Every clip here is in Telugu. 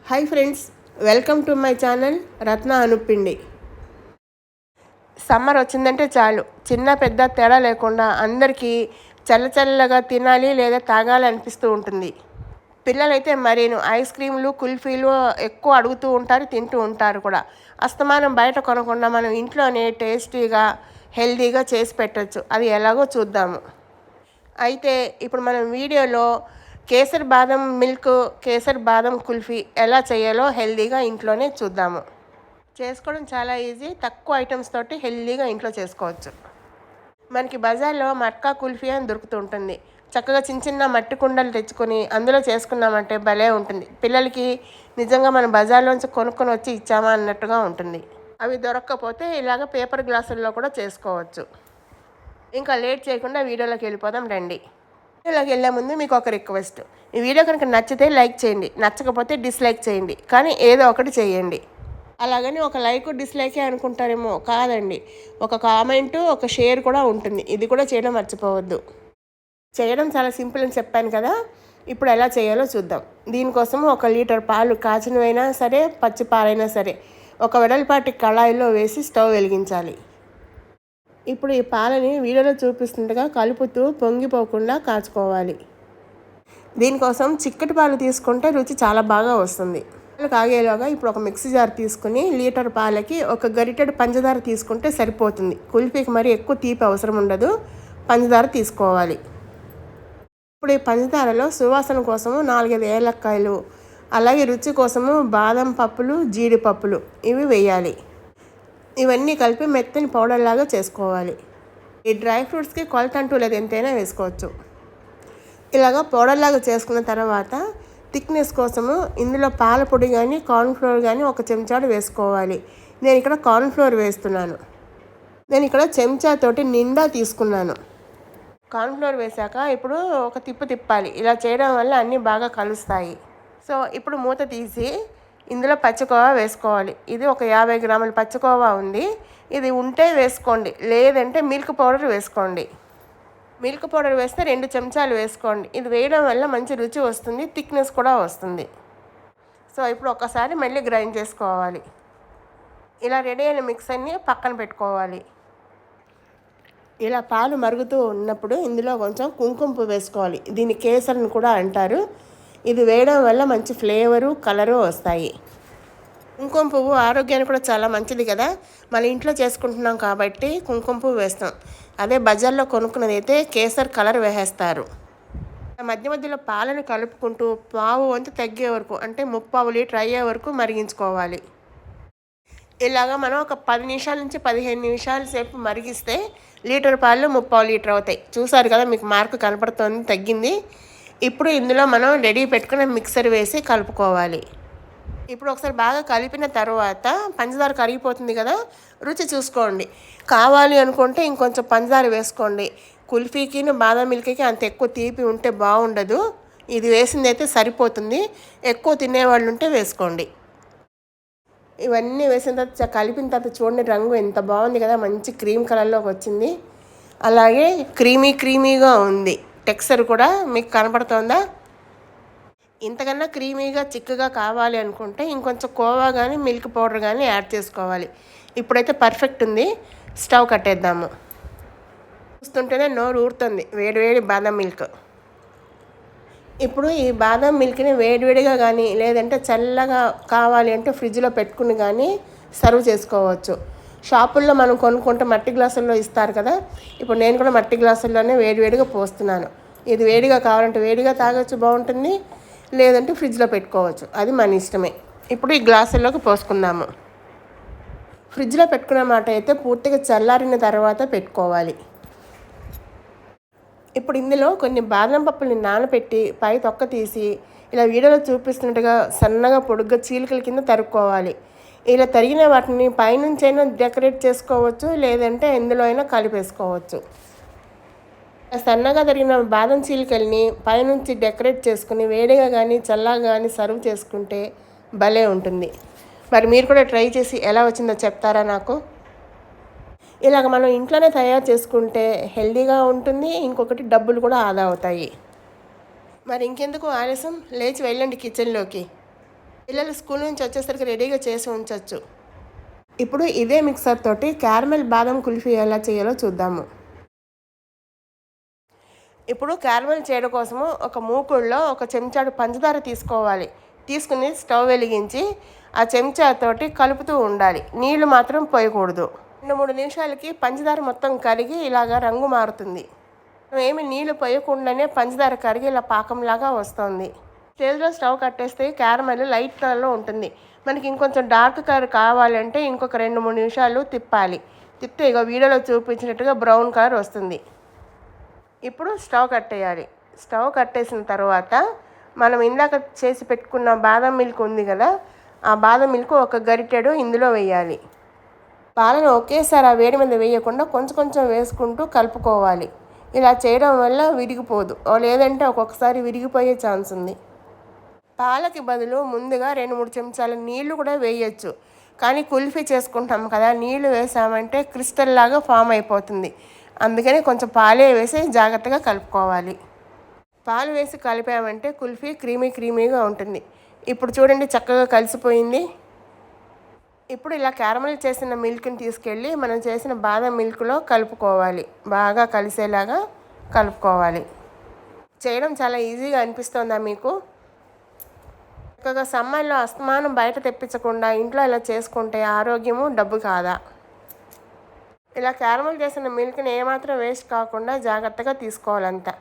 Hi friends, welcome to my channel Ratna Anupindi. Summer వచ్చిందంటే చాలు, చిన్న పెద్ద తేడా లేకుండా అందరికీ చల్లచల్లగా తినాలి లేదా తాగాలి అనిపిస్తూ ఉంటుంది. పిల్లలైతే మరీను ఐస్ క్రీములు, కుల్ఫీలు ఎక్కువ అడుగుతూ ఉంటారు, తింటూ ఉంటారు కూడా. అస్తమానం బయట కొనకుండా మనం ఇంట్లోనే టేస్టీగా హెల్తీగా చేసి పెట్టచ్చు. అది ఎలాగో చూద్దాము. అయితే ఇప్పుడు మనం వీడియోలో కేసర్ బాదం మిల్క్, కేసర్ బాదం కుల్ఫీ ఎలా చేయాలో హెల్తీగా ఇంట్లోనే చూద్దాము. చేసుకోవడం చాలా ఈజీ, తక్కువ ఐటమ్స్ తోటి హెల్తీగా ఇంట్లో చేసుకోవచ్చు. మనకి బజార్లో మట్కా కుల్ఫీ అని దొరుకుతూ ఉంటుంది. చక్కగా చిన్న చిన్న మట్టి కుండలు తెచ్చుకొని అందులో చేసుకున్నామంటే భలే ఉంటుంది. పిల్లలకి నిజంగా మనం బజార్లోంచి కొనుక్కొని వచ్చి ఇచ్చామా అన్నట్టుగా ఉంటుంది. అవి దొరక్కపోతే ఇలాగ పేపర్ గ్లాసుల్లో కూడా చేసుకోవచ్చు. ఇంకా లేట్ చేయకుండా వీడియోలోకి వెళ్ళిపోదాం రండి. వీడియోలోకి వెళ్ళే ముందు మీకు ఒక రిక్వెస్ట్. ఈ వీడియో కనుక నచ్చితే లైక్ చేయండి, నచ్చకపోతే డిస్లైక్ చేయండి, కానీ ఏదో ఒకటి చేయండి. అలాగని ఒక లైక్ డిస్లైకే అనుకుంటారేమో, కాదండి. ఒక కామెంట్, ఒక షేర్ కూడా ఉంటుంది. ఇది కూడా చేయడం మర్చిపోవద్దు. చేయడం చాలా సింపుల్ అని చెప్పాను కదా. ఇప్పుడు ఎలా చేయాలో చూద్దాం. దీనికోసం 1 లీటర్ పాలు, కాచినవైనా సరే పచ్చి పాలైనా సరే, ఒక వెడల్పాటి కళాయిలో వేసి స్టవ్ వెలిగించాలి. ఇప్పుడు ఈ పాలని వీడియోలో చూపిస్తుండగా కలుపుతూ పొంగిపోకుండా కాచుకోవాలి. దీనికోసం చిక్కటి పాలు తీసుకుంటే రుచి చాలా బాగా వస్తుంది. పాలు కాగేలోగా ఇప్పుడు ఒక మిక్సీ జార్ తీసుకుని లీటర్ పాలకి 1 గరిటెడు పంచదార తీసుకుంటే సరిపోతుంది. కుల్ఫీకి మరి ఎక్కువ తీపి అవసరం ఉండదు, పంచదార తీసుకోవాలి. ఇప్పుడు ఈ పంచదారలో సువాసన కోసము 4-5 ఏలక్కాయలు, అలాగే రుచి కోసము బాదం పప్పులు, జీడిపప్పులు ఇవి వేయాలి. ఇవన్నీ కలిపి మెత్తని పౌడర్ లాగా చేసుకోవాలి. ఈ డ్రై ఫ్రూట్స్కి కొలత అంటూ లేదు, ఎంతైనా వేసుకోవచ్చు. ఇలాగా పౌడర్ లాగా చేసుకున్న తర్వాత థిక్నెస్ కోసము ఇందులో పాల పొడి కానీ కార్న్ఫ్లోర్ కానీ 1 చెంచాడు వేసుకోవాలి. నేను ఇక్కడ కార్న్ఫ్లోర్ వేస్తున్నాను. నేను ఇక్కడ చెంచాతోటి నిండా తీసుకున్నాను. కార్న్ఫ్లోర్ వేశాక ఇప్పుడు ఒక తిప్పాలి. ఇలా చేయడం వల్ల అన్నీ బాగా కలుస్తాయి. సో ఇప్పుడు మూత తీసి ఇందులో పచ్చికోవా వేసుకోవాలి. ఇది ఒక 50 గ్రాముల పచ్చికోవా ఉంది. ఇది ఉంటే వేసుకోండి, లేదంటే మిల్క్ పౌడర్ వేసుకోండి. మిల్క్ పౌడర్ వేస్తే 2 చెంచాలు వేసుకోండి. ఇది వేయడం వల్ల మంచి రుచి వస్తుంది, థిక్నెస్ కూడా వస్తుంది. సో ఇప్పుడు ఒకసారి మళ్ళీ గ్రైండ్ చేసుకోవాలి. ఇలా రెడీ అయిన మిక్స్ అన్ని పక్కన పెట్టుకోవాలి. ఇలా పాలు మరుగుతూ ఉన్నప్పుడు ఇందులో కొంచెం కుంకుమ పువ్వు వేసుకోవాలి. దీన్ని కేసర్ని కూడా అంటారు. ఇది వేయడం వల్ల మంచి ఫ్లేవరు, కలరు వస్తాయి. కుంకుమ పువ్వు ఆరోగ్యానికి కూడా చాలా మంచిది కదా. మన ఇంట్లో చేసుకుంటున్నాం కాబట్టి కుంకుమ పువ్వు వేస్తాం. అదే బజార్లో కొనుక్కున్నది అయితే కేసర్ కలర్ వేసేస్తారు. మధ్య మధ్యలో పాలను కలుపుకుంటూ పావు వంతు తగ్గే వరకు, అంటే 3/4 లీటర్ అయ్యే వరకు మరిగించుకోవాలి. ఇలాగా మనం ఒక 10 నిమిషాల నుంచి 15 నిమిషాల సేపు మరిగిస్తే లీటర్ పాలు 3/4 లీటర్ అవుతాయి. చూసారు కదా, మీకు మార్కు కనపడుతుంది, తగ్గింది. ఇప్పుడు ఇందులో మనం రెడీ పెట్టుకున్న మిక్సర్ వేసి కలుపుకోవాలి. ఇప్పుడు ఒకసారి బాగా కలిపిన తర్వాత పంచదార కరిగిపోతుంది కదా, రుచి చూసుకోండి. కావాలి అనుకుంటే ఇంకొంచెం పంచదార వేసుకోండి. కుల్ఫీకి, బాదం మిల్క్కి అంత ఎక్కువ తీపి ఉంటే బాగుండదు. ఇది వేసింది అయితే సరిపోతుంది. ఎక్కువ తినేవాళ్ళు ఉంటే వేసుకోండి. ఇవన్నీ వేసిన తర్వాత కలిపిన తర్వాత చూడండి, రంగు ఎంత బాగుంది కదా, మంచి క్రీమ్ కలర్లోకి వచ్చింది. అలాగే క్రీమీగా ఉంది. టెక్స్చర్ కూడా మీకు కనపడుతుందా? ఇంతకన్నా క్రీమీగా చిక్కగా కావాలి అనుకుంటే ఇంకొంచెం కోవా కానీ మిల్క్ పౌడర్ కానీ యాడ్ చేసుకోవాలి. ఇప్పుడైతే పర్ఫెక్ట్ ఉంది. స్టవ్ కట్టేద్దాము. చూస్తుంటేనే నోరు ఊరుతుంది వేడివేడి బాదం మిల్క్. ఇప్పుడు ఈ బాదం మిల్క్ని వేడివేడిగా కానీ లేదంటే చల్లగా కావాలి అంటే ఫ్రిడ్జ్లో పెట్టుకుని కానీ సర్వ్ చేసుకోవచ్చు. షాపుల్లో మనం కొనుక్కుంటే మట్టి గ్లాసుల్లో ఇస్తారు కదా, ఇప్పుడు నేను కూడా మట్టి గ్లాసుల్లోనే వేడివేడిగా పోస్తున్నాను. ఇది వేడిగా కావాలంటే వేడిగా తాగొచ్చు, బాగుంటుంది. లేదంటే ఫ్రిడ్జ్లో పెట్టుకోవచ్చు, అది మన ఇష్టమే. ఇప్పుడు ఈ గ్లాసుల్లోకి పోసుకుందాము. ఫ్రిడ్జ్లో పెట్టుకునే మాట అయితే పూర్తిగా చల్లారిన తర్వాత పెట్టుకోవాలి. ఇప్పుడు ఇందులో కొన్ని బాదం పప్పుల్ని నానబెట్టి పై తొక్క తీసి ఇలా వీడియోలో చూపిస్తున్నట్టుగా సన్నగా పొడుగ్గా చీలికల కింద తరుక్కోవాలి. ఇలా తరిగిన వాటిని పైనుంచి అయినా డెకరేట్ చేసుకోవచ్చు, లేదంటే ఎందులో అయినా కలిపేసుకోవచ్చు. సన్నగా తరిగిన బాదం చీలికల్ని పైనుంచి డెకరేట్ చేసుకుని వేడిగా కానీ చల్లగా కానీ సర్వ్ చేసుకుంటే భలే ఉంటుంది. మరి మీరు కూడా ట్రై చేసి ఎలా వచ్చిందో చెప్తారా నాకు? ఇలాగ మనం ఇంట్లోనే తయారు చేసుకుంటే హెల్తీగా ఉంటుంది, ఇంకొకటి డబ్బులు కూడా ఆదా అవుతాయి. మరి ఇంకెందుకు ఆలస్యం, లేచి వెళ్ళండి కిచెన్లోకి. పిల్లలు స్కూల్ నుంచి వచ్చేసరికి రెడీగా చేసి ఉంచవచ్చు. ఇప్పుడు ఇదే మిక్సర్ తోటి క్యారమెల్ బాదం కుల్ఫీ ఎలా చేయాలో చూద్దాము. ఇప్పుడు క్యారమెల్ చేయడం కోసము ఒక మూకుడులో ఒక చెంచాడు పంచదార తీసుకోవాలి. తీసుకుని స్టవ్ వెలిగించి ఆ చెంచాతోటి కలుపుతూ ఉండాలి. నీళ్లు మాత్రం పోయకూడదు. 2-3 నిమిషాలకి పంచదార మొత్తం కరిగి ఇలాగా రంగు మారుతుంది. ఏమి నీళ్లు పోయకుండానే పంచదార కరిగి ఇలా పాకంలాగా వస్తుంది. స్టేజ్లో స్టవ్ కట్టేస్తే క్యారమెల్ లైట్ కలర్లో ఉంటుంది. మనకి ఇంకొంచెం డార్క్ కలర్ కావాలంటే ఇంకొక 2-3 నిమిషాలు తిప్పాలి. తిప్పితే ఇక వీడియోలో చూపించినట్టుగా బ్రౌన్ కలర్ వస్తుంది. ఇప్పుడు స్టవ్ కట్టేయాలి. స్టవ్ కట్టేసిన తర్వాత మనం ఇందాక చేసి పెట్టుకున్న బాదం మిల్క్ ఉంది కదా, ఆ బాదం మిల్క్ ఒక గరిటెడు ఇందులో వేయాలి. పాలను ఒకేసారి ఆ వేడి మీద వేయకుండా కొంచెం కొంచెం వేసుకుంటూ కలుపుకోవాలి. ఇలా చేయడం వల్ల విరిగిపోదు, లేదంటే ఒక్కొక్కసారి విరిగిపోయే ఛాన్స్ ఉంది. పాలకి బదులు ముందుగా 2-3 చెంచాల నీళ్లు కూడా వేయచ్చు. కానీ కుల్ఫీ చేసుకుంటాం కదా, నీళ్లు వేసామంటే క్రిస్టల్ లాగా ఫామ్ అయిపోతుంది. అందుకని కొంచెం పాలే వేసి జాగ్రత్తగా కలుపుకోవాలి. పాలు వేసి కలిపామంటే కుల్ఫీ క్రీమీగా ఉంటుంది. ఇప్పుడు చూడండి చక్కగా కలిసిపోయింది. ఇప్పుడు ఇలా క్యారమెల్ చేసిన మిల్క్ని తీసుకెళ్ళి మనం చేసిన బాదం మిల్క్లో కలుపుకోవాలి. బాగా కలిసేలాగా కలుపుకోవాలి. చేయడం చాలా ఈజీగా అనిపిస్తుందా మీకు? చక్కగా సమ్మర్లో అస్తమానం బయట తెప్పించకుండా ఇంట్లో ఇలా చేసుకుంటే ఆరోగ్యము డబ్బు కాదా. ఇలా క్యారమెల్ చేసిన మిల్క్ని ఏమాత్రం వేస్ట్ కాకుండా జాగ్రత్తగా తీసుకోవాలంతా.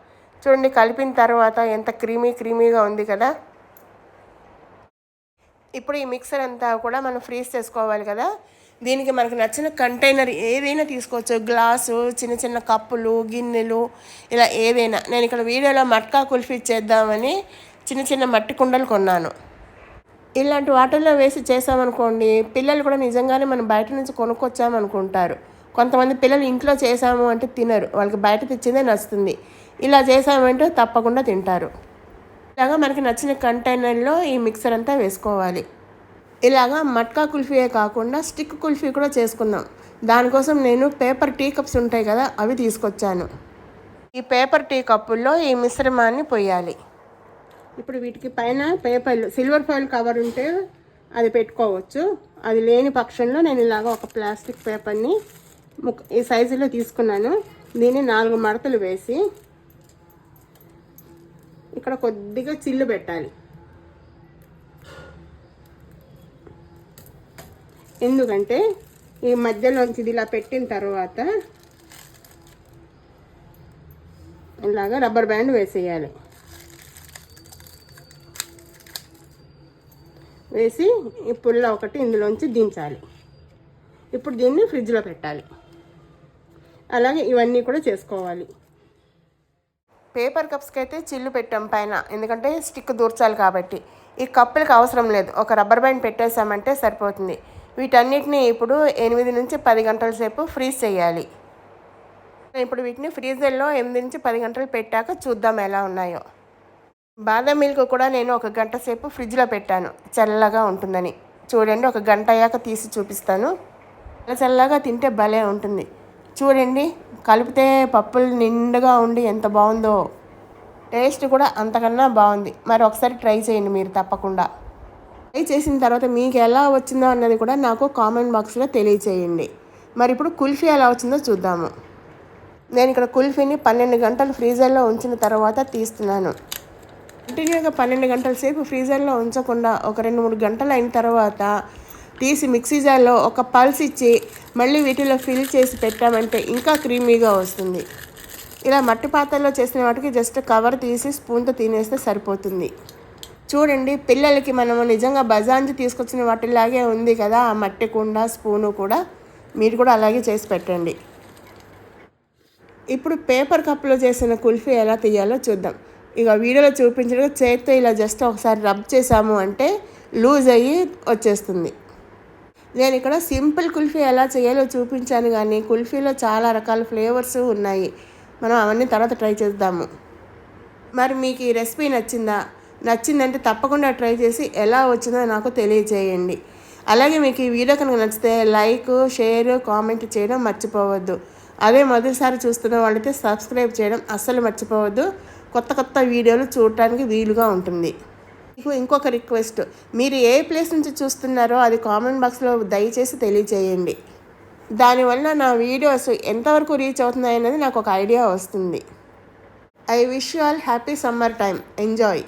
చూడండి కలిపిన తర్వాత ఎంత క్రీమీగా ఉంది కదా. ఇప్పుడు ఈ మిక్సర్ అంతా కూడా మనం ఫ్రీజ్ చేసుకోవాలి కదా. దీనికి మనకు నచ్చిన కంటైనర్ ఏదైనా తీసుకోవచ్చు. గ్లాసు, చిన్న చిన్న కప్పులు, గిన్నెలు, ఇలా ఏదైనా. నేను ఇక్కడ వీడియోలో మట్కా కుల్ఫీ చేద్దామని చిన్న చిన్న మట్టి కుండలు కొన్నాను. ఇలాంటి వాటిల్లో వేసి చేసామనుకోండి, పిల్లలు కూడా నిజంగానే మనం బయట నుంచి కొనుక్కొచ్చామనుకుంటారు. కొంతమంది పిల్లలు ఇంట్లో చేసాము అంటే తినరు, వాళ్ళకి బయట తెచ్చిందే నచ్చుతుంది. ఇలా చేసామంటే తప్పకుండా తింటారు. ఇలాగా మనకి నచ్చిన కంటైనర్లో ఈ మిక్సర్ అంతా వేసుకోవాలి. ఇలాగా మట్కా కుల్ఫీయే కాకుండా స్టిక్ కుల్ఫీ కూడా చేసుకుందాం. దానికోసం నేను పేపర్ టీ కప్స్ ఉంటాయి కదా, అవి తీసుకొచ్చాను. ఈ పేపర్ టీ కప్పుల్లో ఈ మిశ్రమాన్ని పోయాలి. ఇప్పుడు వీటికి పైన పేపర్లు, సిల్వర్ ఫాయిల్ కవర్ ఉంటే అది పెట్టుకోవచ్చు. అది లేని పక్షంలో నేను ఇలాగ ఒక ప్లాస్టిక్ పేపర్ని ఈ సైజులో తీసుకున్నాను. దీన్ని 4 మడతలు వేసి ఇక్కడ కొద్దిగా చిల్లు పెట్టాలి. ఎందుకంటే ఈ మధ్యలోంచి ఇది ఇలా పెట్టిన తర్వాత ఇలాగా రబ్బర్ బ్యాండ్ వేసేయాలి. వేసి ఈ పుల్ల ఒకటి ఇందులోంచి దించాలి. ఇప్పుడు దీన్ని ఫ్రిడ్జ్లో పెట్టాలి. అలాగే ఇవన్నీ కూడా చేసుకోవాలి. పేపర్ కప్స్కి అయితే చిల్లు పెట్టాం పైన, ఎందుకంటే స్టిక్ దూర్చాలి కాబట్టి. ఈ కప్పులకి అవసరం లేదు, ఒక రబ్బర్ బ్యాండ్ పెట్టేసామంటే సరిపోతుంది. వీటన్నిటిని ఇప్పుడు 8 నుంచి 10 గంటల సేపు ఫ్రీజ్ చేయాలి. ఇప్పుడు వీటిని ఫ్రీజర్లో 8 నుంచి 10 గంటలు పెట్టాక చూద్దాం ఎలా ఉన్నాయో. బాదం మిల్క్ కూడా నేను 1 గంట సేపు ఫ్రిడ్జ్లో పెట్టాను, చల్లగా ఉంటుందని. చూడండి, 1 గంట అయ్యాక తీసి చూపిస్తాను. చల్లగా తింటే భలే ఉంటుంది. చూడండి, కలిపితే పప్పులు నిండుగా ఉండి ఎంత బాగుందో. టేస్ట్ కూడా అంతకన్నా బాగుంది. మరి ఒకసారి ట్రై చేయండి మీరు తప్పకుండా. ట్రై చేసిన తర్వాత మీకు ఎలా వచ్చిందో అన్నది కూడా నాకు కామెంట్ బాక్స్లో తెలియచేయండి. మరి ఇప్పుడు కుల్ఫీ ఎలా వచ్చిందో చూద్దాము. నేను ఇక్కడ కుల్ఫీని 12 గంటలు ఫ్రీజర్లో ఉంచిన తర్వాత తీస్తున్నాను. కంటిన్యూగా 12 గంటల సేపు ఫ్రీజర్లో ఉంచకుండా ఒక 2-3 గంటలు అయిన తర్వాత తీసి మిక్సీ జార్లో ఒక పల్స్ ఇచ్చి మళ్ళీ వీటిలో ఫిల్ చేసి పెట్టామంటే ఇంకా క్రీమీగా వస్తుంది. ఇలా మట్టి పాత్రలో చేసిన వాటికి జస్ట్ కవర్ తీసి స్పూన్తో తినేస్తే సరిపోతుంది. చూడండి, పిల్లలకి మనము నిజంగా బజార్ తీసుకొచ్చిన వాటిలాగే ఉంది కదా ఆ మట్టి కుండ, స్పూను కూడా. మీరు కూడా అలాగే చేసి పెట్టండి. ఇప్పుడు పేపర్ కప్లో చేసిన కుల్ఫీ ఎలా తీయాలో చూద్దాం. ఇక వీడియోలో చూపించడం చేత్తో ఇలా జస్ట్ ఒకసారి రబ్ చేసాము అంటే లూజ్ అయ్యి వచ్చేస్తుంది. నేను ఇక్కడ సింపుల్ కుల్ఫీ ఎలా చేయాలో చూపించాను, కానీ కుల్ఫీలో చాలా రకాల ఫ్లేవర్స్ ఉన్నాయి. మనం అవన్నీ తర్వాత ట్రై చేద్దాము. మరి మీకు ఈ రెసిపీ నచ్చిందంటే తప్పకుండా ట్రై చేసి ఎలా వచ్చిందో నాకు తెలియజేయండి. అలాగే మీకు ఈ వీడియో కనుక నచ్చితే లైక్, షేర్, కామెంట్ చేయడం మర్చిపోవద్దు. అదే మొదటిసారి చూస్తున్న వాళ్ళైతే సబ్స్క్రైబ్ చేయడం అస్సలు మర్చిపోవద్దు. కొత్త వీడియోలు చూడటానికి వీలుగా ఉంటుంది. మీకు ఇంకొక రిక్వెస్ట్, మీరు ఏ ప్లేస్ నుంచి చూస్తున్నారో అది కామెంట్ బాక్స్లో దయచేసి తెలియచేయండి. దానివల్ల నా వీడియోస్ ఎంతవరకు రీచ్ అవుతున్నాయి అనేది నాకు ఒక ఐడియా వస్తుంది. I wish you all happy summer time. Enjoy.